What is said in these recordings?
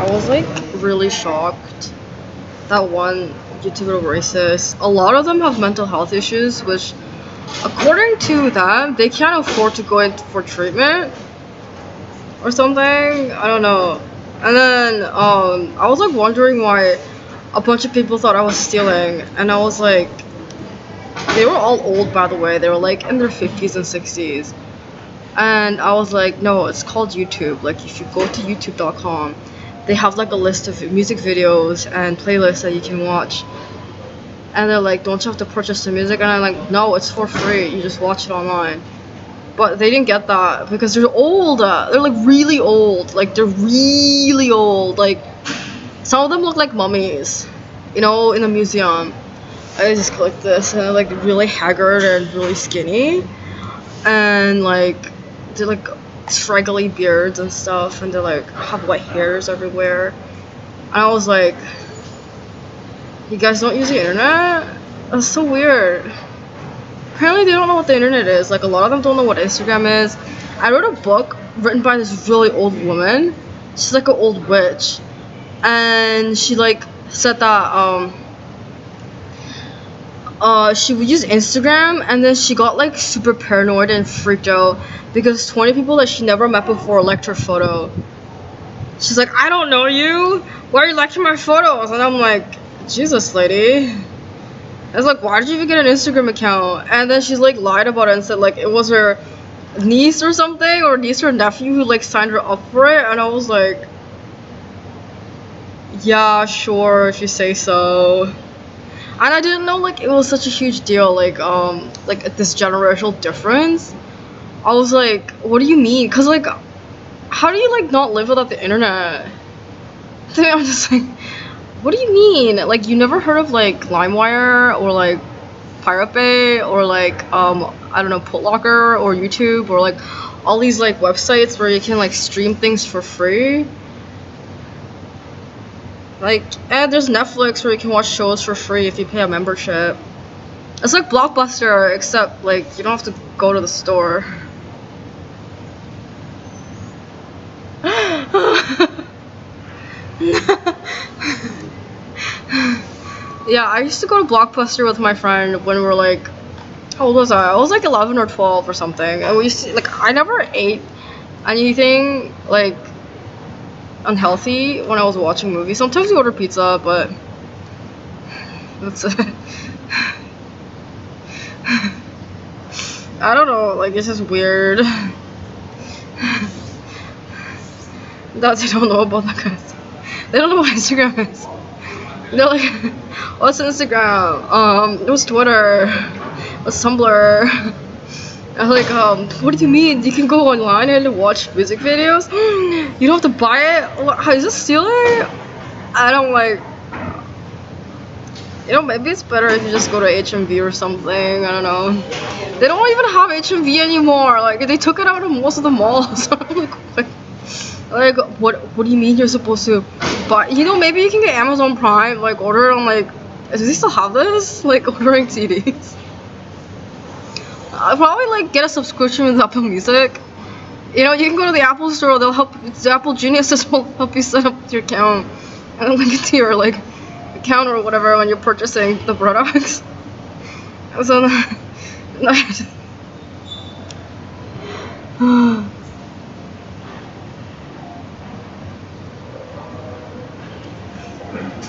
I was like really shocked that one YouTuber racist. A lot of them have mental health issues, which according to them, they can't afford to go in for treatment or something. I don't know. And then I was like wondering why a bunch of people thought I was stealing, and I was like, they were all old, by the way. They were like in their 50s and 60s. And I was like, no, it's called YouTube. Like, if you go to youtube.com, they have like a list of music videos and playlists that you can watch. And they're like, don't you have to purchase the music? And I'm like, no, it's for free. You just watch it online. But they didn't get that because they're old. They're like really old. Like, they're really old. Like, some of them look like mummies, you know, in a museum. I just click this and they're like really haggard and really skinny. And like, they're like straggly beards and stuff, and they're like have white hairs everywhere. And I was like, you guys don't use the internet? That's so weird. Apparently they don't know what the internet is. Like, a lot of them don't know what Instagram is. I wrote a book written by this really old woman. She's like an old witch, and she like said that she would use Instagram, and then she got like super paranoid and freaked out because 20 people that she never met before liked her photo. She's like, I don't know you. Why are you liking my photos? And I'm like, Jesus, lady. I was like, why did you even get an Instagram account? And then she's like lied about it and said like it was her niece or something, or niece or nephew who like signed her up for it. And I was like, yeah, sure, if you say so. And I didn't know like it was such a huge deal, like this generational difference. I was like, what do you mean? Cause like, how do you like not live without the internet? I'm just like, what do you mean? Like, you never heard of like LimeWire or like Pirate Bay or like I don't know, Putlocker or YouTube or like all these like websites where you can like stream things for free? Like, and there's Netflix where you can watch shows for free if you pay a membership. It's like Blockbuster, except like you don't have to go to the store. Yeah, I used to go to Blockbuster with my friend when we were like, how old was I? I was like 11 or 12 or something. And we used to, like, I never ate anything like unhealthy when I was watching movies. Sometimes we order pizza, but that's it. I don't know, like, it's just weird that they don't know about that kind of stuff. They don't know what Instagram is. They're like, what's Instagram? What's Twitter? What's Tumblr? I'm like, what do you mean? You can go online and watch music videos? You don't have to buy it? What, is this stealing? I don't like, you know, maybe it's better if you just go to HMV or something. I don't know. They don't even have HMV anymore. Like, they took it out of most of the malls. I'm like, what? Like, what do you mean you're supposed to buy? You know, maybe you can get Amazon Prime, like, order it on, like, do they still have this? Like, ordering CDs? I'll probably, like, get a subscription with Apple Music. You know, you can go to the Apple Store, they'll help, the Apple Geniuses will help you set up your account and link it to your, like, account or whatever when you're purchasing the products. So,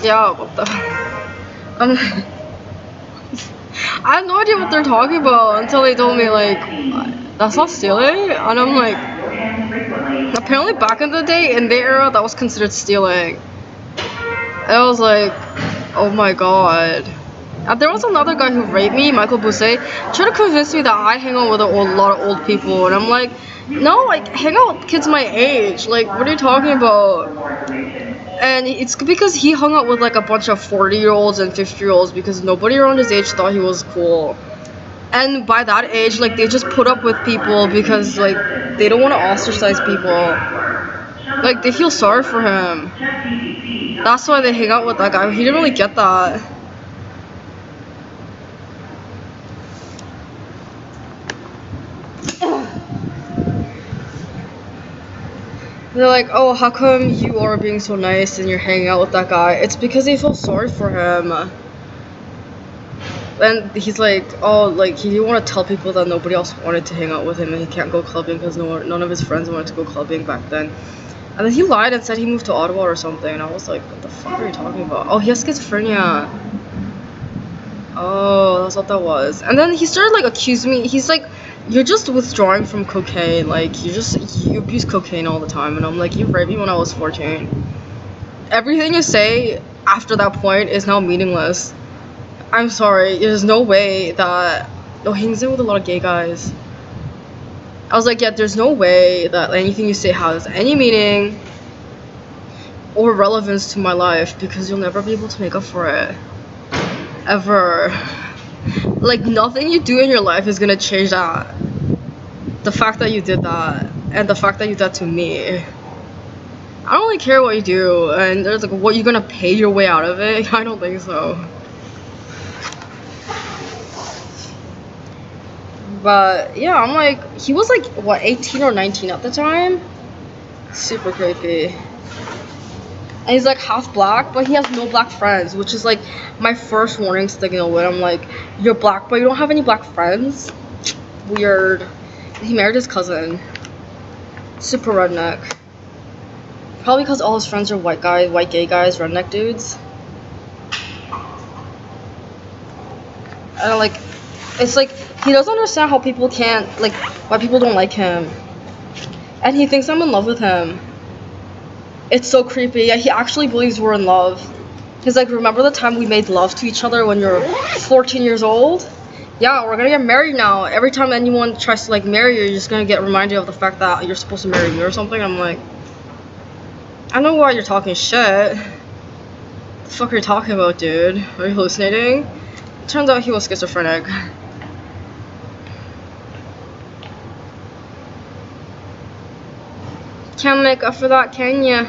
yeah, what the? I had no idea what they're talking about until they told me, like, that's not stealing? And I'm like, apparently back in the day, in their era, that was considered stealing. And I was like, oh my god. And there was another guy who raped me, Michael Busse, trying to convince me that I hang out with a lot of old people. And I'm like, no, like, hang out with kids my age. Like, what are you talking about? And it's because he hung out with like a bunch of 40-year-olds and 50-year-olds because nobody around his age thought he was cool. And by that age, like, they just put up with people because like they don't want to ostracize people. Like, they feel sorry for him. That's why they hang out with that guy. He didn't really get that. They're like, oh, how come you are being so nice and you're hanging out with that guy? It's because they feel sorry for him. And he's like, oh, like, he didn't want to tell people that nobody else wanted to hang out with him and he can't go clubbing because none of his friends wanted to go clubbing back then. And then he lied and said he moved to Ottawa or something, and I was like, what the fuck are you talking about? Oh, he has schizophrenia. Oh, that's what that was. And then he started, like, accusing me. He's like, you're just withdrawing from cocaine. Like, you abuse cocaine all the time. And I'm like, you raped me when I was 14. Everything you say after that point is now meaningless. I'm sorry. There's no way that... Oh, he hangs in with a lot of gay guys. I was like, yeah, there's no way that anything you say has any meaning or relevance to my life because you'll never be able to make up for it. Ever. Like, nothing you do in your life is gonna change that. The fact that you did that, and the fact that you did that to me. I don't really care what you do, and there's like, what, you're gonna pay your way out of it? I don't think so. But yeah, I'm like, he was like, what, 18 or 19 at the time? Super creepy. And he's like half black, but he has no black friends, which is like my first warning signal when I'm like, you're black, but you don't have any black friends? Weird. He married his cousin. Super redneck. Probably because all his friends are white guys, white gay guys, redneck dudes. I don't like, it's like, he doesn't understand how people can't, like, why people don't like him. And he thinks I'm in love with him. It's so creepy. Yeah, he actually believes we're in love. He's like, remember the time we made love to each other when you're 14 years old? Yeah, we're gonna get married now. Every time anyone tries to like marry you, you're just gonna get reminded of the fact that you're supposed to marry me or something. I'm like, I know why you're talking shit. The fuck are you talking about, dude? Are you hallucinating? Turns out he was schizophrenic. Can't make up for that, can ya?